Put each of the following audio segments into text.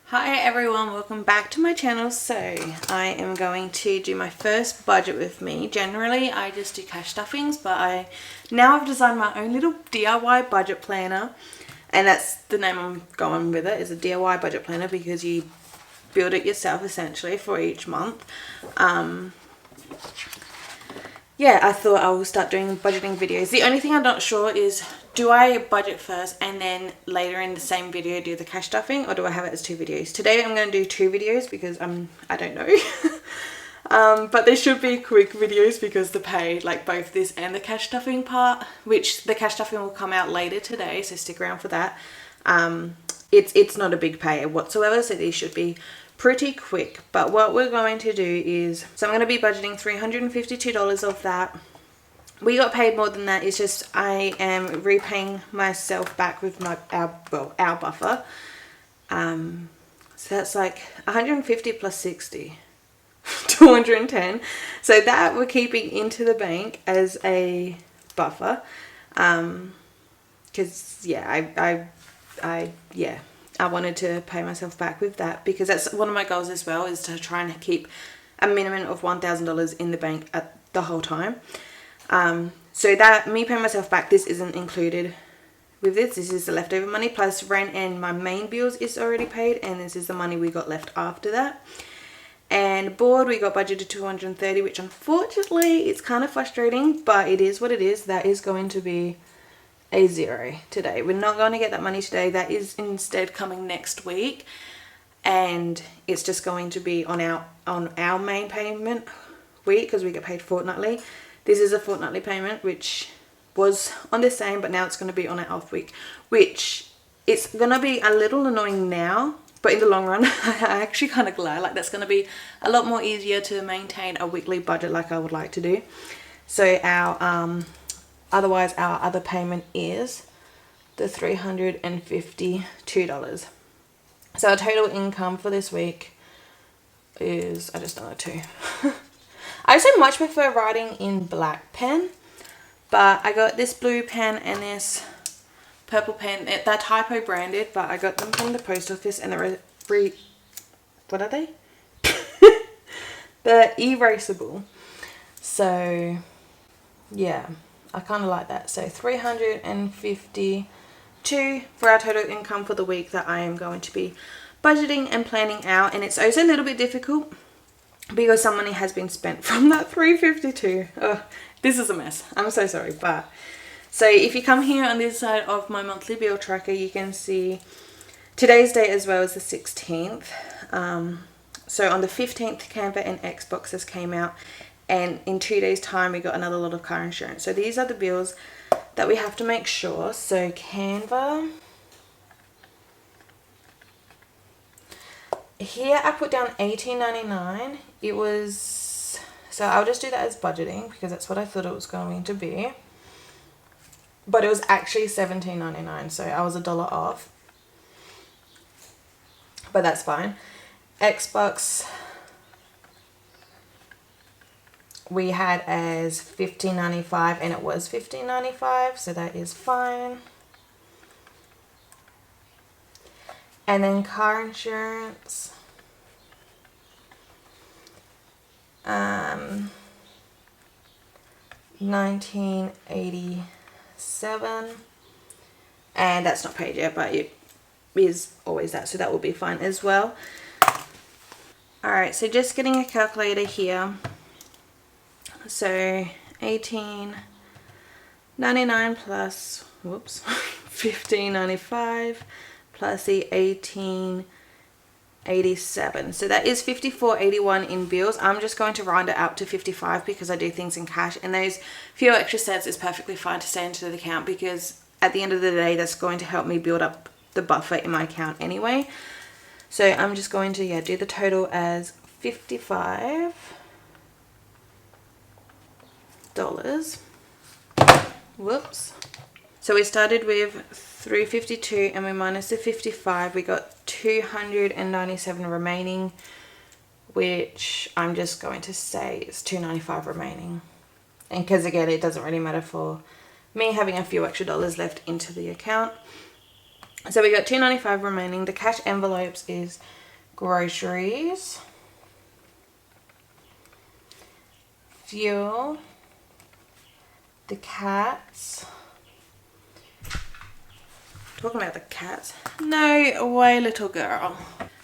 Hi everyone, welcome back to my channel. So I am going to do my first budget with me. Generally I just do cash stuffings, but now I've designed my own little DIY budget planner, and that's the name I'm going with. It is a DIY budget planner because you build it yourself essentially for each month. Yeah, I thought I will start doing budgeting videos. The only thing I'm not sure is, do I budget first and then later in the same video do the cash stuffing, or do I have it as two videos? Today I'm going to do two videos because I don't know. But they should be quick videos because the pay, like both this and the cash stuffing part, which the cash stuffing will come out later today, so stick around for that. It's not a big pay whatsoever, so these should be pretty quick. But what we're going to do is, so I'm going to be budgeting $352 of that. We got paid more than that. It's just I am repaying myself back with our buffer. So that's like 150 plus 60, 210. So that we're keeping into the bank as a buffer. Because yeah, I wanted to pay myself back with that, because that's one of my goals as well, is to try and keep a minimum of $1,000 in the bank at the whole time. So that me paying myself back, this isn't included with this. This is the leftover money, plus rent and my main bills is already paid, and this is the money we got left after that. And board, we got budgeted 230, which unfortunately it's kind of frustrating, but it is what it is. That is going to be a zero today. We're not going to get that money today. That is instead coming next week, and it's just going to be on our main payment week, because we get paid fortnightly. This is a fortnightly payment, which was on the same, but now it's going to be on our off week, which it's going to be a little annoying now, but in the long run I'm actually kind of glad. Like, that's going to be a lot more easier to maintain a weekly budget like I would like to do. So our otherwise our other payment is the $352. So our total income for this week is, I just done it too. I so much prefer writing in black pen, but I got this blue pen and this purple pen. They're typo branded, but I got them from the post office, and they're what are they? They're erasable. So yeah, I kind of like that. So 352 for our total income for the week that I am going to be budgeting and planning out. And it's also a little bit difficult because some money has been spent from that 352. Oh, this is a mess. I'm so sorry. But so if you come here on this side of my monthly bill tracker, you can see today's date as well as the 16th. So on the 15th, Canva and Xboxes came out, and in 2 days time we got another lot of car insurance. So these are the bills that we have to make sure. So Canva, here I put down $18.99. It was, so I'll just do that as budgeting because that's what I thought it was going to be, but it was actually $17.99, so I was $1 off, but that's fine. Xbox we had as $15.95, and it was $15.95, so that is fine. And then car insurance, $19.87, and that's not paid yet, but it is always that, so that will be fine as well. Alright, so just getting a calculator here. So $18.99 plus, whoops, $15.95 plus the $18.87. So that is $54.81 in bills. I'm just going to round it out to 55 because I do things in cash, and those few extra cents is perfectly fine to stay into the account, because at the end of the day that's going to help me build up the buffer in my account anyway. So I'm just going to do the total as $55. Whoops. So we started with 352 and we minus the 55. We got 297 remaining, which I'm just going to say is 295 remaining. And because again, it doesn't really matter for me having a few extra dollars left into the account. So we got $2.95 remaining. The cash envelopes is groceries, fuel, the cats. Talking about the cats. No way, little girl.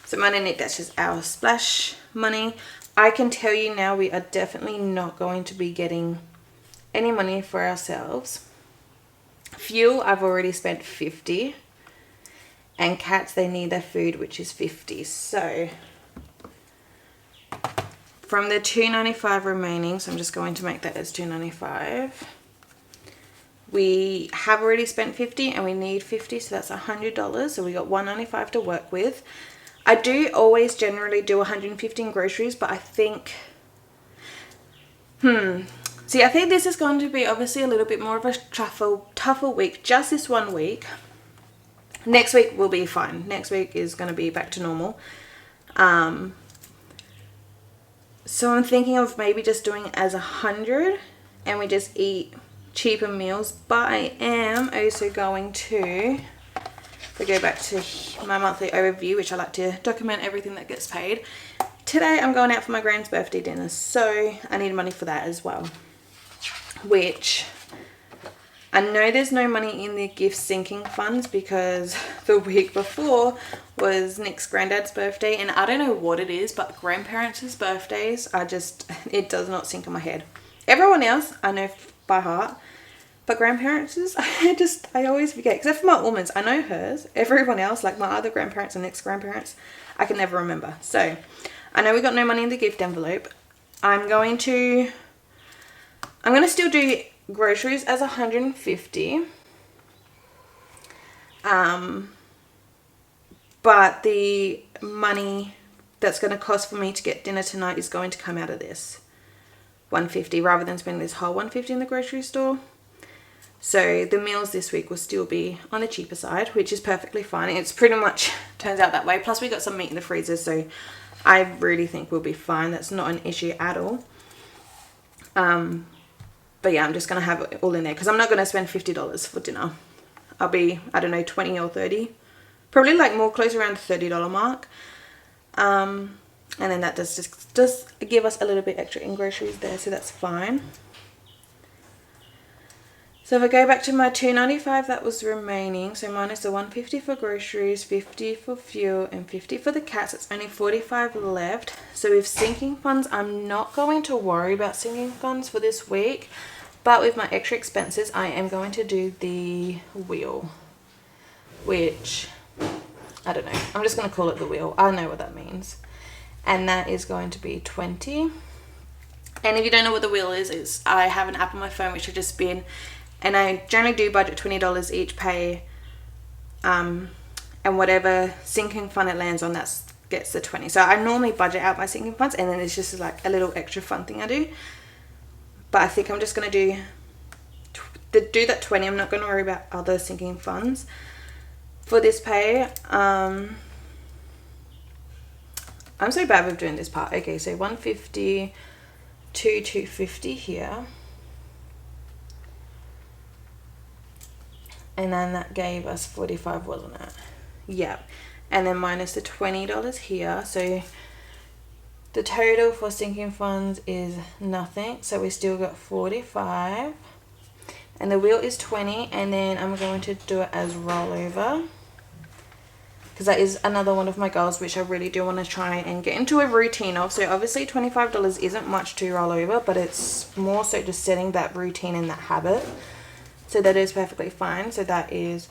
So money Nick, that's just our splash money. I can tell you now we are definitely not going to be getting any money for ourselves. Fuel, I've already spent 50. And cats, they need their food, which is 50. So from the $2.95 remaining, so I'm just going to make that as $2.95. We have already spent 50 and we need 50, so that's $100. So we got $195 to work with. I do always generally do 150 in groceries, but I think, see, I think this is going to be obviously a little bit more of a tougher week, just this 1 week. Next week will be fine. Next week is going to be back to normal. So I'm thinking of maybe just doing it as 100 and we just eat cheaper meals. But I am also going to, if we go back to my monthly overview, which I like to document everything that gets paid. Today I'm going out for my grand's birthday dinner, so I need money for that as well. Which I know there's no money in the gift sinking funds because the week before was Nick's granddad's birthday, and I don't know what it is, but grandparents' birthdays are just, it does not sink in my head. Everyone else I know by heart, but grandparents' I always forget, except for my woman's. I know hers. Everyone else, like my other grandparents and Nick's grandparents, I can never remember. So I know we got no money in the gift envelope. I'm going to still do groceries as 150. But the money that's going to cost for me to get dinner tonight is going to come out of this 150 rather than spending this whole 150 in the grocery store. So the meals this week will still be on the cheaper side, which is perfectly fine. It's pretty much turns out that way. Plus we got some meat in the freezer, so I really think we'll be fine. That's not an issue at all. But yeah, I'm just going to have it all in there because I'm not going to spend $50 for dinner. I'll be, I don't know, 20 or 30. Probably like more close around the $30 mark. And then that does just give us a little bit extra in groceries there, so that's fine. So if I go back to my $2.95 that was remaining, so minus the 150 for groceries, 50 for fuel, and 50 for the cats, it's only 45 left. So with sinking funds, I'm not going to worry about sinking funds for this week. But with my extra expenses, I am going to do the wheel, which, I don't know. I'm just going to call it the wheel. I know what that means. And that is going to be 20. And if you don't know what the wheel is I have an app on my phone which I just spin. And I generally do budget $20 each pay. And whatever sinking fund it lands on, that gets the 20. So I normally budget out my sinking funds, and then it's just like a little extra fun thing I do. But I think I'm just going to do that 20. I'm not going to worry about other sinking funds for this pay. I'm so bad with doing this part. Okay, so 150 to 250 here. And then that gave us 45, wasn't it? Yeah. And then minus the $20 here. So the total for sinking funds is nothing. So we still got 45. And the wheel is 20. And then I'm going to do it as rollover, because that is another one of my goals, which I really do want to try and get into a routine of. So obviously $25 isn't much to roll over, but it's more so just setting that routine and that habit. So that is perfectly fine. So that is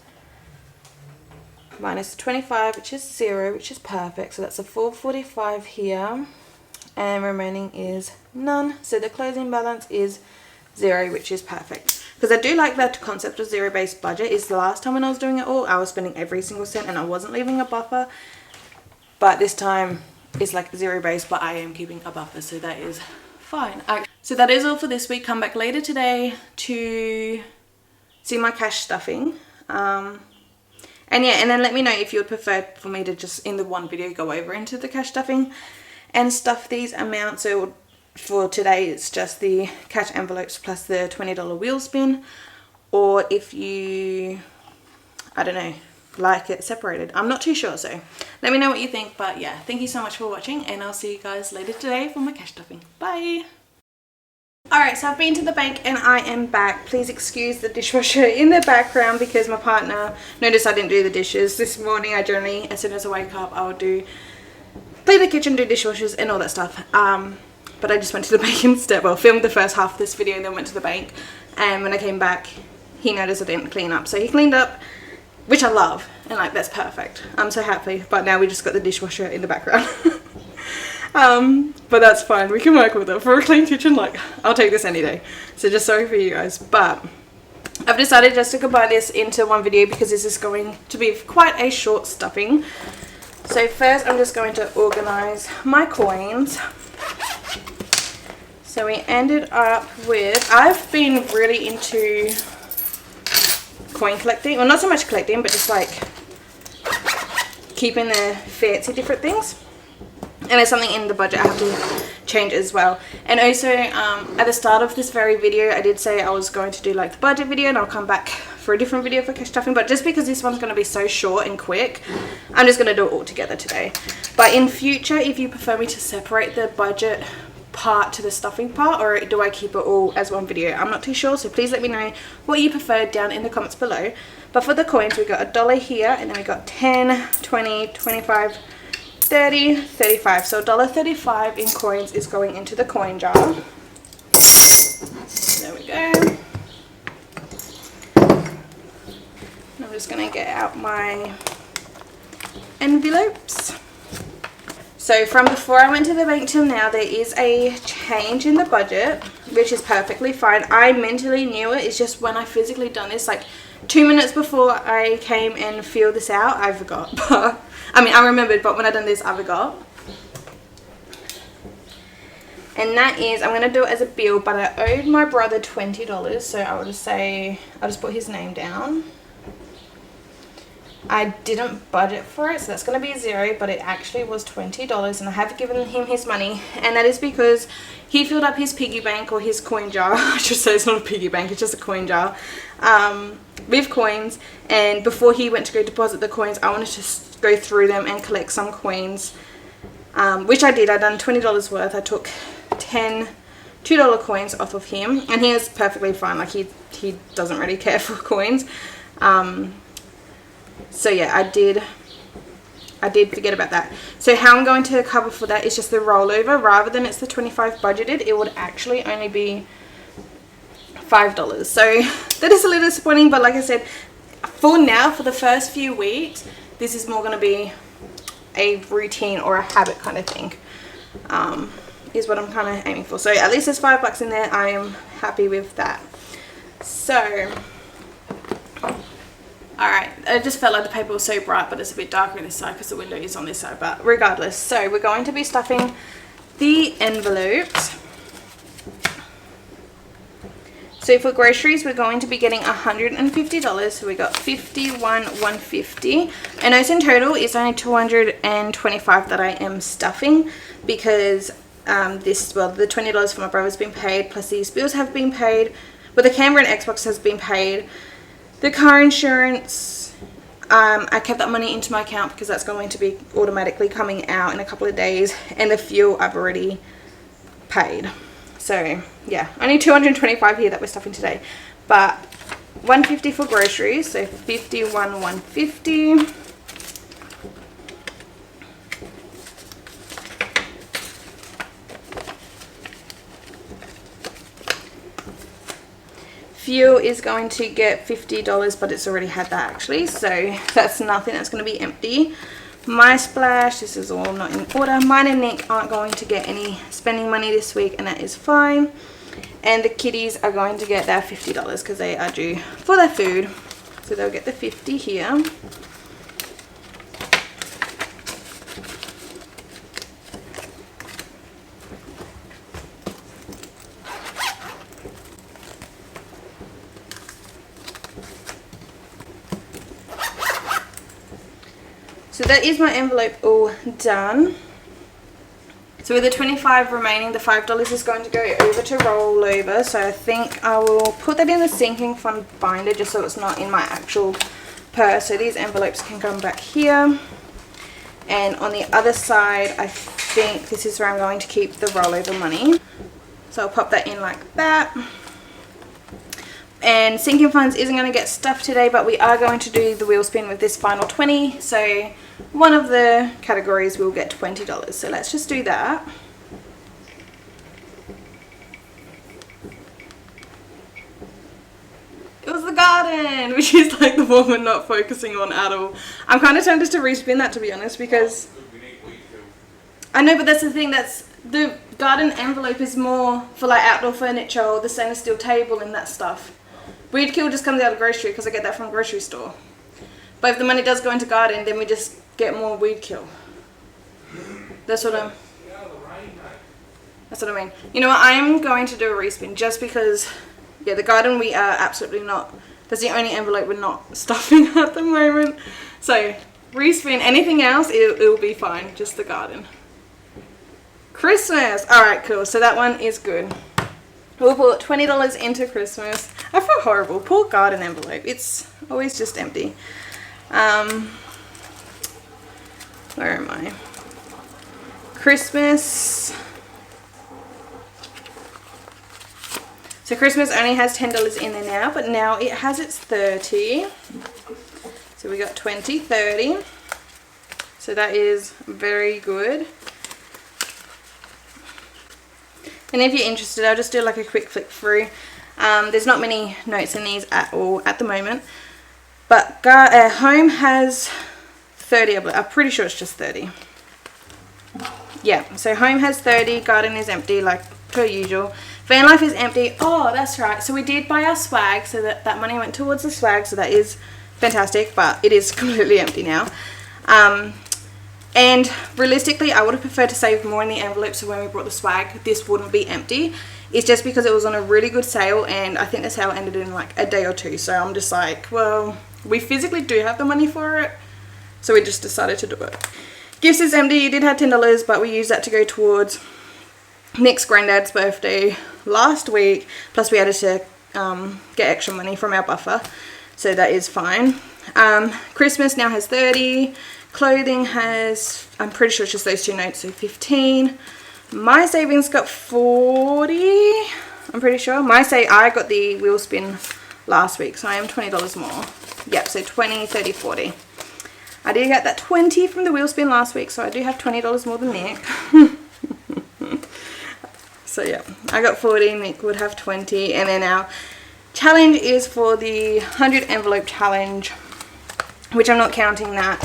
minus 25, which is 0, which is perfect. So that's a 445 here. And remaining is none. So the closing balance is 0, which is perfect. Because I do like that concept of zero-based budget. Is the last time when I was doing it all, I was spending every single cent and I wasn't leaving a buffer. But this time it's like zero-based, but I am keeping a buffer. So that is fine. So that is all for this week. Come back later today to see my cash stuffing. And yeah, and then let me know if you would prefer for me to just in the one video go over into the cash stuffing and stuff these amounts. So for today it's just the cash envelopes plus the $20 wheel spin, or if you, I don't know, like it separated. I'm not too sure, so let me know what you think. But yeah, thank you so much for watching, and I'll see you guys later today for my cash stuffing. Bye. Alright, so I've been to the bank and I am back. Please excuse the dishwasher in the background because my partner noticed I didn't do the dishes this morning. I generally, as soon as I wake up, I'll clean the kitchen, do dishwashers and all that stuff. But I just went to the bank instead. Well, filmed the first half of this video and then went to the bank. And when I came back, he noticed I didn't clean up. So he cleaned up, which I love. And like, that's perfect. I'm so happy. But now we just got the dishwasher in the background. But that's fine, we can work with it. For a clean kitchen, like, I'll take this any day. So just sorry for you guys, but I've decided just to combine this into one video because this is going to be quite a short stuffing. So first I'm just going to organize my coins. So we ended up with, I've been really into coin collecting, well, not so much collecting, but just like keeping the fancy different things. And there's something in the budget I have to change as well. And also, at the start of this very video, I did say I was going to do like the budget video, and I'll come back for a different video for cash stuffing. But just because this one's going to be so short and quick, I'm just going to do it all together today. But in future, if you prefer me to separate the budget part to the stuffing part, or do I keep it all as one video, I'm not too sure. So please let me know what you prefer down in the comments below. But for the coins, we got $1 here, and then we got 10, 20, 25, 30, 35. So $1.35 in coins is going into the coin jar. There we go. I'm just going to get out my envelopes. So from before I went to the bank till now, there is a change in the budget, which is perfectly fine. I mentally knew it. It's just when I physically done this, like 2 minutes before I came and filled this out, I forgot. But I mean, I remembered, but when I done this, I forgot. And that is, I'm going to do it as a bill, but I owed my brother $20, so I will just say, I'll just put his name down. I didn't budget for it, so that's going to be $0, but it actually was $20, and I have given him his money, and that is because he filled up his piggy bank, or his coin jar. I should say it's not a piggy bank, it's just a coin jar, with coins. And before he went to go deposit the coins, I wanted to go through them and collect some coins, which I did. I done $20 worth. I took 10 $2 coins off of him, and he is perfectly fine. Like, he doesn't really care for coins. So yeah, I did forget about that. So how I'm going to cover for that is just the rollover. Rather than it's the 25 budgeted, it would actually only be $5. So that is a little disappointing, but like I said, for now, for the first few weeks, this is more going to be a routine or a habit kind of thing, is what I'm kind of aiming for. So at least there's $5 in there. I am happy with that. So alright, I just felt like the paper was so bright, but it's a bit darker on this side because the window is on this side. But regardless, so we're going to be stuffing the envelopes. So for groceries, we're going to be getting $150. So we got $51.150, and those in total is only $225 that I am stuffing because the $20 for my brother's been paid, plus these bills have been paid. But the camera and Xbox has been paid. The car insurance, I kept that money into my account because that's going to be automatically coming out in a couple of days. And the fuel I've already paid. So yeah, only $225 here that we're stuffing today. But $150 for groceries, so $51.150. Fuel is going to get $50, but it's already had that actually, so that's nothing. That's going to be empty. My splash, this is all not in order. Mine and Nick aren't going to get any spending money this week, and that is fine. And the kiddies are going to get their $50 because they are due for their food, so they'll get the $50 here. So that is my envelope all done. So with the 25 remaining, the $5 is going to go over to rollover. So I think I will put that in the sinking fund binder just so it's not in my actual per. So these envelopes can come back here. And on the other side, I think this is where I'm going to keep the rollover money. So I'll pop that in like that. And sinking funds isn't going to get stuffed today, but we are going to do the wheel spin with this final 20. So one of the categories will get $20. So let's just do that. It was the garden, which is like the one we're not focusing on at all. I'm kind of tempted to respin that, to be honest, because I know, but that's the thing, that's the garden envelope is more for like outdoor furniture or the stainless steel table and that stuff. Weed kill just comes out of grocery because I get that from a grocery store. But if the money does go into garden, then we just get more weed kill. That's what I mean. You know what, I am going to do a respin just because, yeah, the garden we are absolutely not, that's the only envelope we're not stuffing at the moment. So respin, anything else, it will be fine, just the garden. Christmas, alright, cool, so that one is good. We'll put $20 into Christmas. I feel horrible, poor garden envelope, it's always just empty. Where am I? Christmas. So Christmas only has $10 in there now, but now it has its 30. So we got 20, 30. So that is very good. And if you're interested, I'll just do like a quick flick through. There's not many notes in these at all at the moment. But home has 30, I'm pretty sure it's just 30. Yeah, so home has 30, garden is empty like per usual. Van life is empty. Oh, that's right. So we did buy our swag, so that money went towards the swag, so that is fantastic, but it is completely empty now. And realistically, I would have preferred to save more in the envelope, so when we brought the swag, this wouldn't be empty. It's just because it was on a really good sale, and I think the sale ended in like a day or two, so I'm just like, well, we physically do have the money for it, so we just decided to do it. Gifts is empty. It did have $10, but we used that to go towards Nick's granddad's birthday last week, plus we had to get extra money from our buffer, so that is fine. Christmas now has 30. Clothing has, I'm pretty sure it's just those two notes, so 15. My savings got 40, I'm pretty sure. I got the wheel spin last week, so I am $20 more. Yep, so 20, 30, 40. I did get that 20 from the wheel spin last week, so I do have $20 more than Nick. So yeah, I got 40, Nick would have 20, and then our challenge is for the 100 envelope challenge, which I'm not counting that.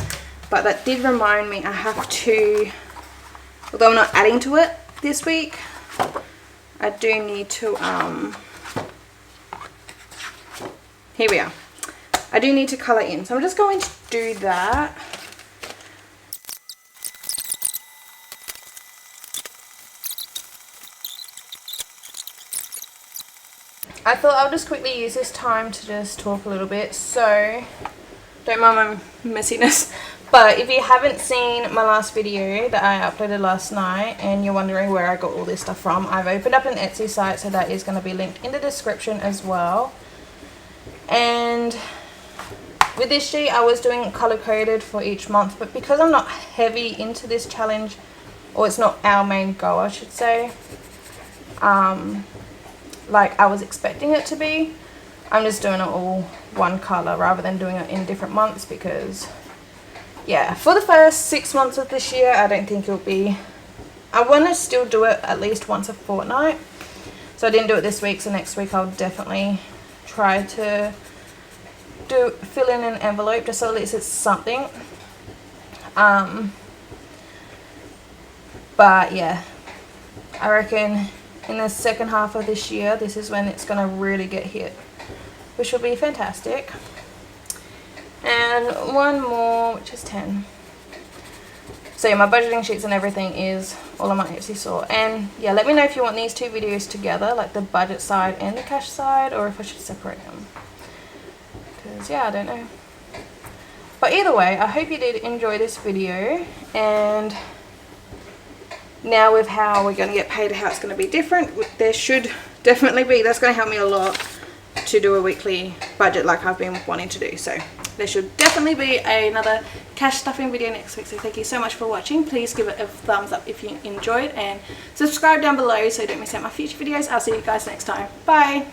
But that did remind me I have to, although I'm not adding to it this week, I do need to, here we are. I do need to colour in. So I'm just going to do that. I thought I'll just quickly use this time to just talk a little bit. So, don't mind my messiness. But if you haven't seen my last video that I uploaded last night and you're wondering where I got all this stuff from, I've opened up an Etsy site, so that is going to be linked in the description as well. And with this sheet I was doing color coded for each month, but because I'm not heavy into this challenge, or it's not our main goal I should say, like I was expecting it to be, I'm just doing it all one color rather than doing it in different months, because yeah, for the first 6 months of this year, I don't think it'll be, I want to still do it at least once a fortnight. So I didn't do it this week, so next week I'll definitely try to fill in an envelope, just so at least it's something. But yeah, I reckon in the second half of this year, this is when it's going to really get hit, which will be fantastic. And one more, which is 10. So yeah, my budgeting sheets and everything is all on my Etsy store. And yeah, let me know if you want these two videos together, like the budget side and the cash side, or if I should separate them. Because yeah, I don't know. But either way, I hope you did enjoy this video. And now with how we're going to get paid, how it's going to be different, there should definitely be, that's going to help me a lot to do a weekly budget like I've been wanting to do. So there should definitely be another cash stuffing video next week. So thank you so much for watching. Please give it a thumbs up if you enjoyed, and subscribe down below so you don't miss out my future videos. I'll see you guys next time. Bye.